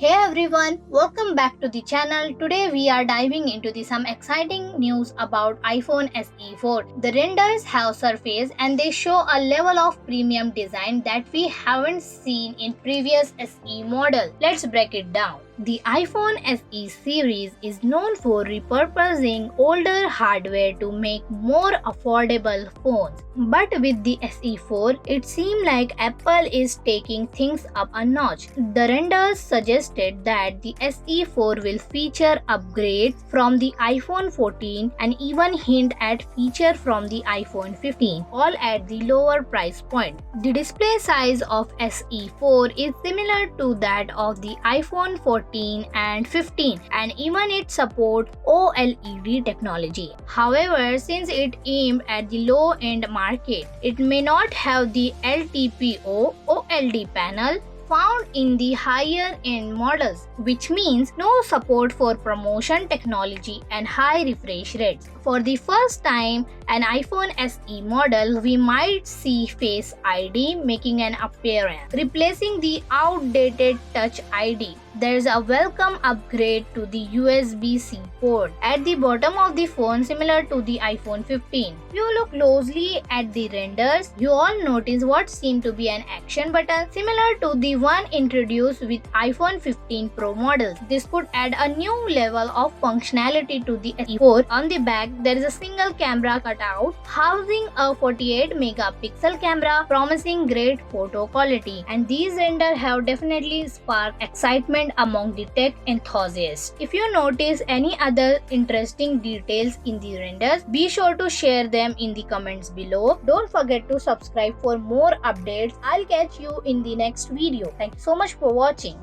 Hey everyone, welcome back to the channel. Today we are diving into some exciting news about iPhone SE 4. The renders have surfaced and they show a level of premium design that we haven't seen in previous SE model. Let's break it down. The iPhone SE series is known for repurposing older hardware to make more affordable phones. But with the SE4, it seemed like Apple is taking things up a notch. The renders suggested that the SE4 will feature upgrades from the iPhone 14 and even hint at feature from the iPhone 15, all at the lower price point. The display size of SE4 is similar to that of the iPhone 14 and 15, and even it supports OLED technology. However, since it aimed at the low-end market, it may not have the LTPO OLED panel found in the higher end models, which means no support for promotion technology and high refresh rates. For the first time, an iPhone SE model, we might see Face ID making an appearance, replacing the outdated Touch ID. There's a welcome upgrade to the USB-C port at the bottom of the phone, similar to the iPhone 15. If you look closely at the renders, you all notice what seems to be an action button similar to the one introduced with iPhone 15 Pro models. This could add a new level of functionality to the SE4. On the back, there is a single camera cutout housing a 48 megapixel camera, promising great photo quality. And these renders have definitely sparked excitement among the tech enthusiasts. If you notice any other interesting details in the renders, be sure to share them in the comments below. Don't forget to subscribe for more updates. I'll catch you in the next video. Thank you so much for watching.